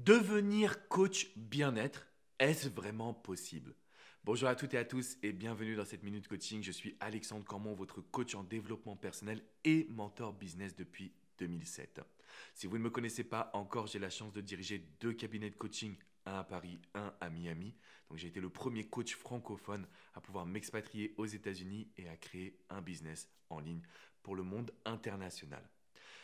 Devenir coach bien-être, est-ce vraiment possible? Bonjour à toutes et à tous et bienvenue dans cette minute coaching. Je suis Alexandre Cormon, votre coach en développement personnel et mentor business depuis 2007. Si vous ne me connaissez pas encore, j'ai la chance de diriger deux cabinets de coaching, un à Paris, un à Miami. Donc j'ai été le premier coach francophone à pouvoir m'expatrier aux États-Unis et à créer un business en ligne pour le monde international.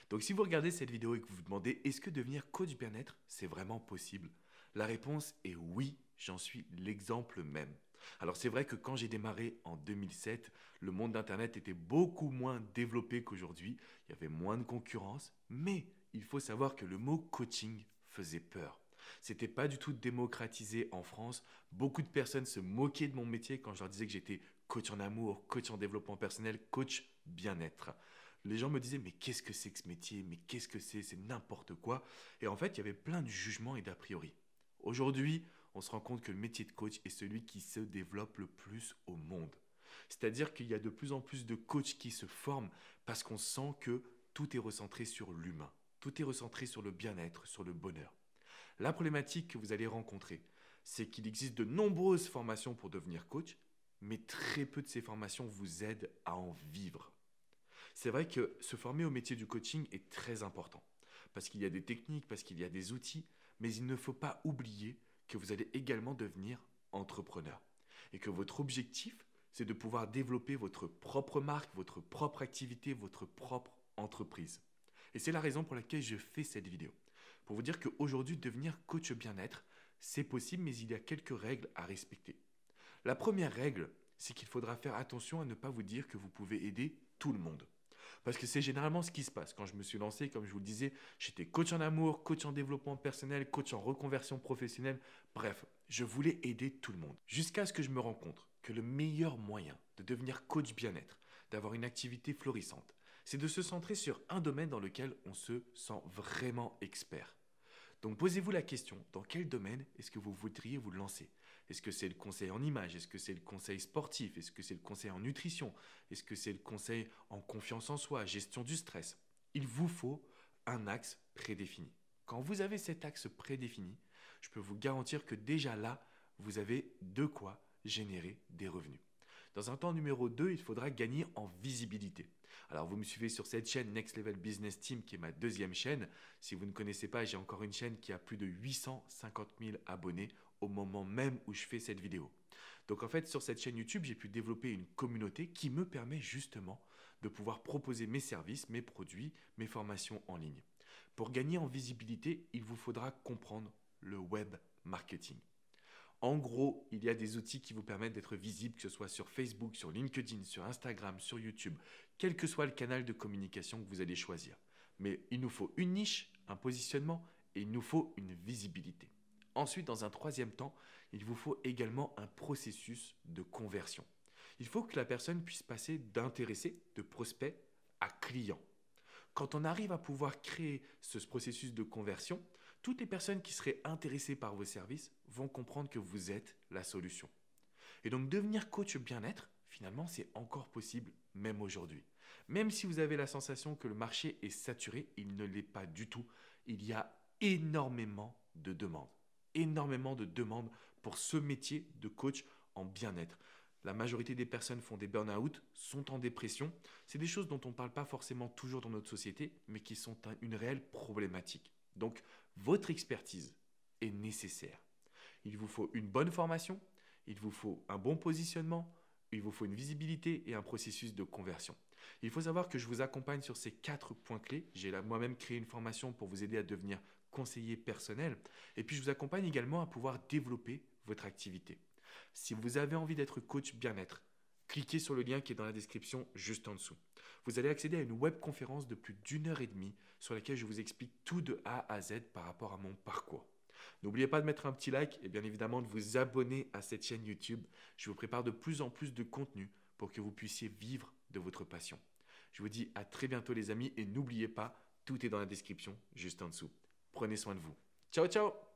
Donc si vous regardez cette vidéo et que vous vous demandez est-ce que devenir coach bien-être, c'est vraiment possible? La réponse est oui, j'en suis l'exemple même. Alors c'est vrai que quand j'ai démarré en 2007, le monde d'Internet était beaucoup moins développé qu'aujourd'hui, il y avait moins de concurrence, mais il faut savoir que le mot coaching faisait peur. C'était pas du tout démocratisé en France. Beaucoup de personnes se moquaient de mon métier quand je leur disais que j'étais coach en amour, coach en développement personnel, coach bien-être. Les gens me disaient mais qu'est-ce que c'est que ce métier? Mais qu'est-ce que c'est n'importe quoi. Et en fait, il y avait plein de jugements et d'a priori. Aujourd'hui, on se rend compte que le métier de coach est celui qui se développe le plus au monde. C'est-à-dire qu'il y a de plus en plus de coachs qui se forment parce qu'on sent que tout est recentré sur l'humain. Tout est recentré sur le bien-être, sur le bonheur. La problématique que vous allez rencontrer, c'est qu'il existe de nombreuses formations pour devenir coach, mais très peu de ces formations vous aident à en vivre. C'est vrai que se former au métier du coaching est très important, parce qu'il y a des techniques, parce qu'il y a des outils, mais il ne faut pas oublier que vous allez également devenir entrepreneur, et que votre objectif, c'est de pouvoir développer votre propre marque, votre propre activité, votre propre entreprise. Et c'est la raison pour laquelle je fais cette vidéo. Pour vous dire qu'aujourd'hui, devenir coach bien-être, c'est possible, mais il y a quelques règles à respecter. La première règle, c'est qu'il faudra faire attention à ne pas vous dire que vous pouvez aider tout le monde. Parce que c'est généralement ce qui se passe. Quand je me suis lancé, comme je vous le disais, j'étais coach en amour, coach en développement personnel, coach en reconversion professionnelle. Bref, je voulais aider tout le monde. Jusqu'à ce que je me rende compte que le meilleur moyen de devenir coach bien-être, d'avoir une activité florissante, c'est de se centrer sur un domaine dans lequel on se sent vraiment expert. Donc posez-vous la question, dans quel domaine est-ce que vous voudriez vous lancer? Est-ce que c'est le conseil en image? Est-ce que c'est le conseil sportif? Est-ce que c'est le conseil en nutrition? Est-ce que c'est le conseil en confiance en soi, gestion du stress? Il vous faut un axe prédéfini. Quand vous avez cet axe prédéfini, je peux vous garantir que déjà là, vous avez de quoi générer des revenus. Dans un temps numéro 2, il faudra gagner en visibilité. Alors vous me suivez sur cette chaîne Next Level Business Team qui est ma deuxième chaîne. Si vous ne connaissez pas, j'ai encore une chaîne qui a plus de 850 000 abonnés au moment même où je fais cette vidéo. Donc en fait, sur cette chaîne YouTube, j'ai pu développer une communauté qui me permet justement de pouvoir proposer mes services, mes produits, mes formations en ligne. Pour gagner en visibilité, il vous faudra comprendre le web marketing. En gros, il y a des outils qui vous permettent d'être visible, que ce soit sur Facebook, sur LinkedIn, sur Instagram, sur YouTube, quel que soit le canal de communication que vous allez choisir. Mais il nous faut une niche, un positionnement et il nous faut une visibilité. Ensuite, dans un troisième temps, il vous faut également un processus de conversion. Il faut que la personne puisse passer d'intéressé, de prospect à client. Quand on arrive à pouvoir créer ce processus de conversion, toutes les personnes qui seraient intéressées par vos services vont comprendre que vous êtes la solution. Et donc devenir coach bien-être, finalement, c'est encore possible même aujourd'hui. Même si vous avez la sensation que le marché est saturé, il ne l'est pas du tout. Il y a énormément de demandes. Énormément de demandes pour ce métier de coach en bien-être. La majorité des personnes font des burn-out, sont en dépression. C'est des choses dont on ne parle pas forcément toujours dans notre société, mais qui sont une réelle problématique. Donc, votre expertise est nécessaire. Il vous faut une bonne formation, il vous faut un bon positionnement, il vous faut une visibilité et un processus de conversion. Il faut savoir que je vous accompagne sur ces 4 points clés. J'ai moi-même créé une formation pour vous aider à devenir conseiller personnel. Et puis, je vous accompagne également à pouvoir développer votre activité. Si vous avez envie d'être coach bien-être, cliquez sur le lien qui est dans la description juste en dessous. Vous allez accéder à une webconférence de plus d'1 heure et demie sur laquelle je vous explique tout de A à Z par rapport à mon parcours. N'oubliez pas de mettre un petit like et bien évidemment de vous abonner à cette chaîne YouTube. Je vous prépare de plus en plus de contenu pour que vous puissiez vivre de votre passion. Je vous dis à très bientôt les amis et n'oubliez pas, tout est dans la description juste en dessous. Prenez soin de vous. Ciao ciao!